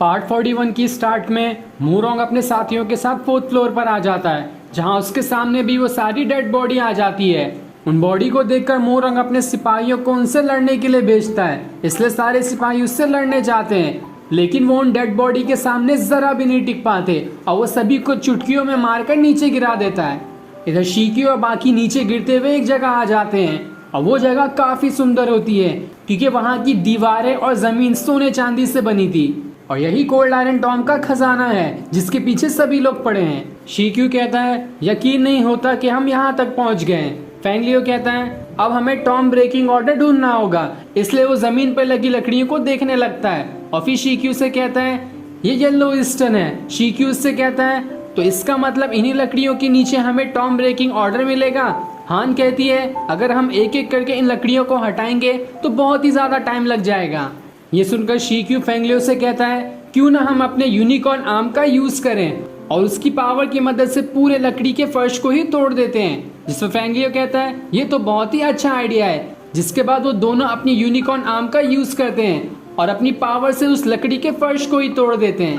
Part 41 की start में मूरोंग अपने साथियों के साथ 4th फ्लोर पर आ जाता है, जहां उसके सामने भी वो सारी डेड बॉडी आ जाती है। उन बॉडी को देखकर मूरोंग अपने सिपाहियों को उनसे लड़ने के लिए भेजता है, इसलिए सारे सिपाही उससे लड़ने जाते हैं। लेकिन वो उन डेड बॉडी के सामने जरा भी नहीं टिक पाते और वो सभी को चुटकियों में मारकर नीचे गिरा देता है। इधर शिकी और बाकी नीचे गिरते हुए एक जगह आ जाते हैं और वो जगह काफी सुंदर होती है क्योंकि वहाँ की दीवारें और जमीन सोने चांदी से बनी थी और यही कोल्ड आयरन टॉम का खजाना है जिसके पीछे सभी लोग पड़े हैं। शीक्यू कहता है यकीन नहीं होता कि हम यहाँ तक पहुँच गए। फैंगलियो कहता है अब हमें टॉम ब्रेकिंग ऑर्डर ढूंढना होगा, इसलिए वो जमीन पर लगी लकड़ियों को देखने लगता है और फिर शीक्यू से कहता है ये येलो ईस्टर्न है। शीक्यू उससे कहता है तो इसका मतलब इन्हीं लकड़ियों के नीचे हमें टॉम ब्रेकिंग ऑर्डर मिलेगा। हान कहती है अगर हम एक एक करके इन लकड़ियों को हटाएंगे तो बहुत ही ज्यादा टाइम लग जाएगा। ये सुनकर शीक्यू फैंगलियो से कहता है क्यों ना हम अपने यूनिकॉर्न आर्म का यूज करें और उसकी पावर की मदद से पूरे लकड़ी के फर्श को ही तोड़ देते हैं। जिसमें फैंगलियो कहता है ये तो बहुत ही अच्छा आइडिया है। जिसके बाद वो दोनों अपनी यूनिकॉर्न आर्म का यूज करते हैं और अपनी पावर से उस लकड़ी के फर्श को ही तोड़ देते हैं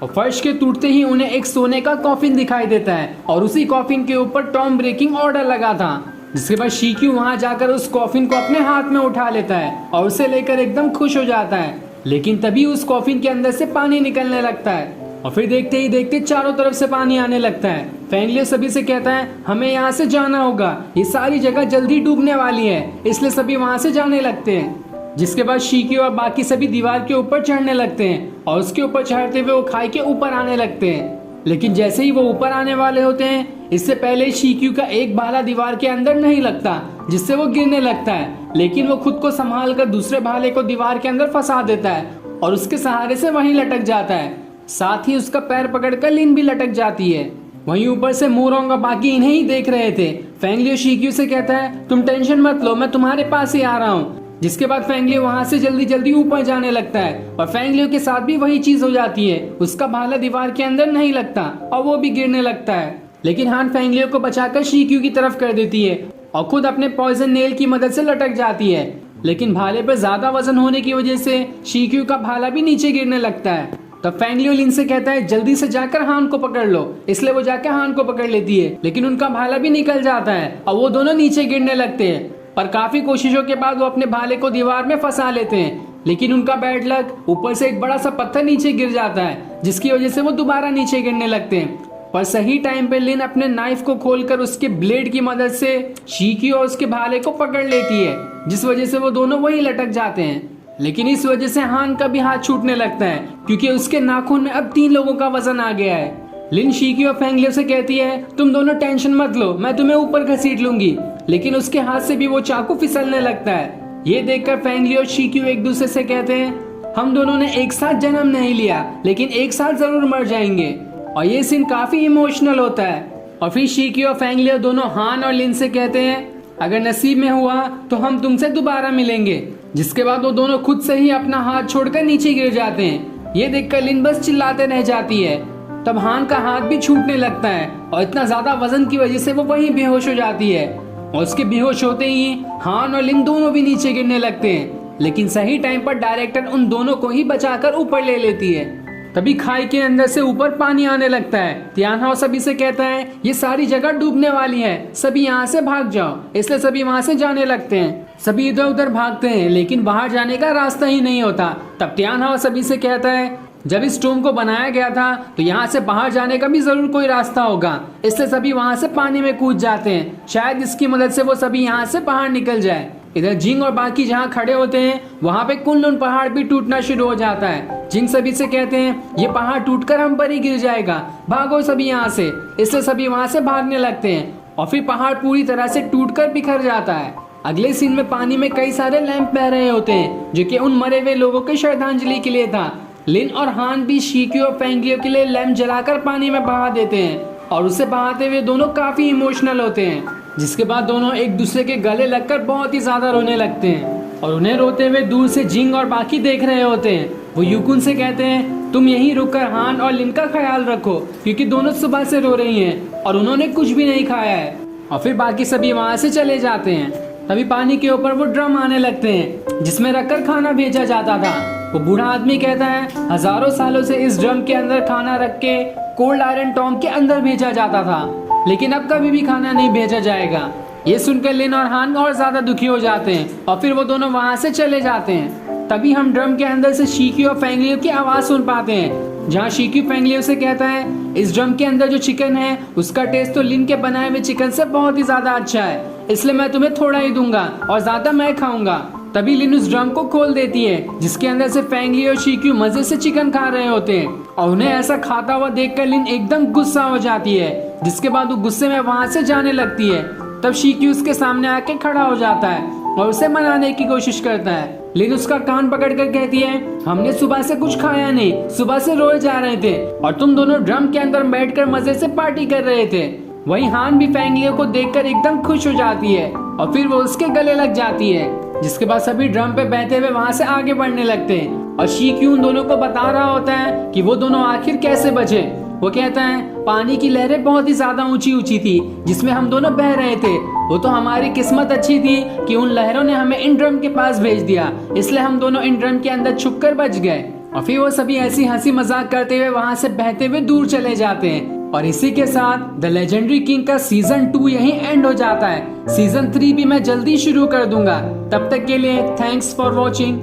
और फर्श के टूटते ही उन्हें एक सोने का कॉफिन दिखाई देता है और उसी कॉफिन के ऊपर टॉम ब्रेकिंग ऑर्डर लगा था। जिसके बाद शीक्यू वहां जाकर उस कॉफिन को अपने हाथ में उठा लेता है और उसे लेकर एकदम खुश हो जाता है। लेकिन तभी उस कॉफिन के अंदर से पानी निकलने लगता है और फिर देखते ही देखते चारों तरफ से पानी आने लगता है। फैंगलियो सभी से कहता है हमें यहाँ से जाना होगा, ये सारी जगह जल्दी डूबने वाली है, इसलिए सभी वहाँ से जाने लगते हैं। जिसके बाद शीक्यू और बाकी सभी दीवार के ऊपर चढ़ने लगते हैं और उसके ऊपर चढ़ते हुए वो खाई के ऊपर आने लगते हैं। लेकिन जैसे ही वो ऊपर आने वाले होते हैं इससे पहले शीक्यू का एक भाला दीवार के अंदर नहीं लगता, जिससे वो गिरने लगता है। लेकिन वो खुद को संभाल कर दूसरे भाले को दीवार के अंदर फंसा देता है और उसके सहारे से वहीं लटक जाता है। साथ ही उसका पैर पकड़कर लिन भी लटक जाती है। वहीं ऊपर से मूरोंग और बाकी इन्हें ही देख रहे थे। फैंगलियो शीक्यू से कहता है तुम टेंशन मत लो, मैं तुम्हारे पास ही आ रहा हूँ। जिसके बाद फैंगलियो वहां से जल्दी जल्दी ऊपर जाने लगता है और फैंगलियो के साथ भी वही चीज हो जाती है, उसका भाला दीवार के अंदर नहीं लगता और वो भी गिरने लगता है। लेकिन हान फैंगलियो को बचाकर शीक्यू की तरफ कर देती है और खुद अपने पॉइजन नेल की मदद से लटक जाती है। लेकिन भाले पर ज्यादा वजन होने की वजह से शीक्यू का भाला भी नीचे गिरने लगता है। तो फैंगलियो लिन से कहता है जल्दी से जाकर हान को पकड़ लो, इसलिए वो जाकर हान को पकड़ लेती है। लेकिन उनका भाला भी निकल जाता है और वो दोनों नीचे गिरने लगते हैं। पर काफी कोशिशों के बाद वो अपने भाले को दीवार में फंसा लेते हैं। लेकिन उनका बैड लक, ऊपर से एक बड़ा सा पत्थर नीचे गिर जाता है जिसकी वजह से वो दोबारा नीचे गिरने लगते हैं। पर सही टाइम पे लिन अपने नाइफ को खोलकर उसके ब्लेड की मदद से शीक्यू और उसके भाले को पकड़ लेती है, जिस वजह से वो दोनों वहीं लटक जाते हैं। लेकिन इस वजह से हान का भी हाथ छूटने लगता है क्योंकि उसके नाखून में अब 3 लोगों का वजन आ गया है। लिन शीक्यू और फैंगलियो से कहती है तुम दोनों टेंशन मत लो, मैं तुम्हें ऊपर घसीट लूंगी। लेकिन उसके हाथ से भी वो चाकू फिसलने लगता है। ये देखकर फैंगलियो और शीक्यू एक दूसरे से कहते हैं हम दोनों ने एक साथ जन्म नहीं लिया, लेकिन एक साथ जरूर मर जाएंगे। और ये सीन काफी इमोशनल होता है। और फिर शीक्यू और फैंगलियो दोनों हान और लिन से कहते हैं अगर नसीब में हुआ तो हम तुमसे दोबारा मिलेंगे। जिसके बाद वो दोनों खुद से ही अपना हाथ छोड़कर नीचे गिर जाते हैं। ये देखकर लिन बस चिल्लाते रह जाती है। तब हान का हाथ भी छूटने लगता है और इतना ज्यादा वजन की वजह से वो वहीं बेहोश हो जाती है और उसके बेहोश होते ही हान और लिन दोनों भी नीचे गिरने लगते हैं। लेकिन सही टाइम पर डायरेक्टर उन दोनों को ही बचाकर ऊपर ले लेती है। तभी खाई के अंदर से ऊपर पानी आने लगता है। तियानहाओ सभी से कहता है ये सारी जगह डूबने वाली है, सभी यहाँ से भाग जाओ। इसलिए सभी वहाँ से जाने लगते हैं। सभी इधर उधर भागते हैं लेकिन बाहर जाने का रास्ता ही नहीं होता। तब तियानहाओ सभी से कहता है जब इस टोम को बनाया गया था तो यहाँ से बाहर जाने का भी जरूर कोई रास्ता होगा, इसलिए सभी वहाँ से पानी में कूद जाते हैं। शायद इसकी मदद से वो सभी यहाँ से बाहर निकल जाए। इधर जिंग और बाकी जहाँ खड़े होते हैं वहाँ पे कुनलुन पहाड़ भी टूटना शुरू हो जाता है। जिंग सभी से कहते हैं ये पहाड़ टूटकर हम पर ही गिर जाएगा, भागो सभी यहाँ से। इसलिए सभी वहाँ से भागने लगते हैं और फिर पहाड़ पूरी तरह से टूटकर बिखर जाता है। अगले सीन में पानी में कई सारे लैंप बह रहे होते हैं जो कि उन मरे हुए लोगों की श्रद्धांजलि के लिए था। लिन और हान भी शीक्यू और फैंगलियो के लिए लैंप जलाकर पानी में बहा देते हैं और उसे बहाते हुए दोनों काफी इमोशनल होते हैं। जिसके बाद दोनों एक दूसरे के गले लगकर बहुत ही ज्यादा रोने लगते हैं और उन्हें रोते हुए दूर से जिंग और बाकी देख रहे होते हैं। वो यूकुन से कहते हैं तुम यहीं रुककर हान और लिन का ख्याल रखो क्योंकि दोनों सुबह से रो रही हैं और उन्होंने कुछ भी नहीं खाया है। और फिर बाकी सभी वहाँ से चले जाते हैं। तभी पानी के ऊपर वो ड्रम आने लगते हैं जिसमें रखकर खाना भेजा जाता था। वो बूढ़ा आदमी कहता है हजारों सालों से इस ड्रम के अंदर खाना रख के कोल्ड आयरन टॉम के अंदर भेजा जाता था, लेकिन अब कभी भी खाना नहीं भेजा जाएगा। ये सुनकर लिन और हान और ज्यादा दुखी हो जाते हैं और फिर वो दोनों वहां से चले जाते हैं। तभी हम ड्रम के अंदर से शीक्यू और फेंगलियो की आवाज सुन पाते हैं, जहाँ शीक्यू फेंगलियो से कहता है इस ड्रम के अंदर जो चिकन है उसका टेस्ट तो लिन के बनाए हुए चिकन से बहुत ही ज्यादा अच्छा है, इसलिए मैं तुम्हें थोड़ा ही दूंगा और ज्यादा मैं खाऊंगा। तभी लिन उस ड्रम को खोल देती है जिसके अंदर से फेंगलियो और शीक्यू मजे से चिकन खा रहे होते हैं और उन्हें ऐसा खाता हुआ देखकर लिन एकदम गुस्सा हो जाती है, जिसके बाद वो गुस्से में वहां से जाने लगती है। तब शीक्यू उसके सामने आके खड़ा हो जाता है और उसे मनाने की कोशिश करता है। लिन उसका कान पकड़कर कहती है हमने सुबह से कुछ खाया नहीं, सुबह से रोए जा रहे थे और तुम दोनों ड्रम के अंदर बैठकर मजे से पार्टी कर रहे थे। वहीं हान भी फेंगलियो को देखकर एकदम खुश हो जाती है और फिर वो उसके गले लग जाती है, जिसके बाद सभी ड्रम पे बहते हुए वहां से आगे बढ़ने लगते हैं और शीक्यू उन दोनों को बता रहा होता है कि वो दोनों आखिर कैसे बचे। वो कहता है पानी की लहरें बहुत ही ज्यादा ऊंची ऊंची थी जिसमें हम दोनों बह रहे थे, वो तो हमारी किस्मत अच्छी थी कि उन लहरों ने हमें इन ड्रम के पास भेज दिया, इसलिए हम दोनों इन ड्रम के अंदर छुपकर बच गए। और फिर वो सभी ऐसी हंसी मजाक करते हुए वहां से बहते हुए दूर चले जाते हैं। और इसी के साथ द लेजेंडरी किंग का सीजन 2 यहीं एंड हो जाता है। सीजन 3 भी मैं जल्दी शुरू कर दूंगा। तब तक के लिए थैंक्स फॉर वॉचिंग।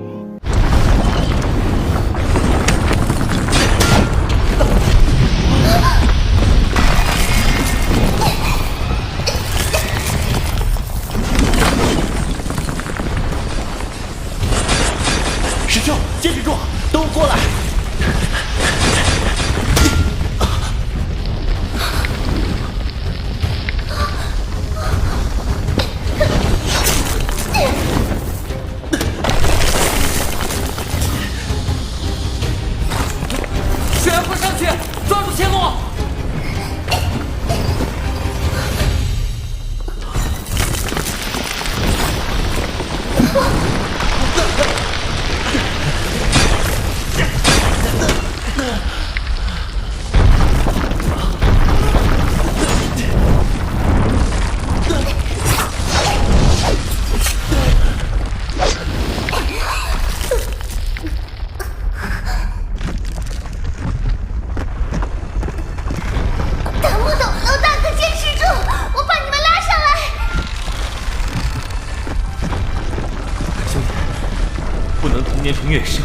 同年同月生，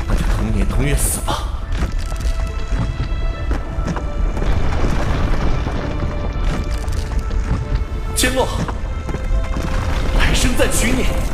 那就同年同月死吧。千诺，来生再娶你。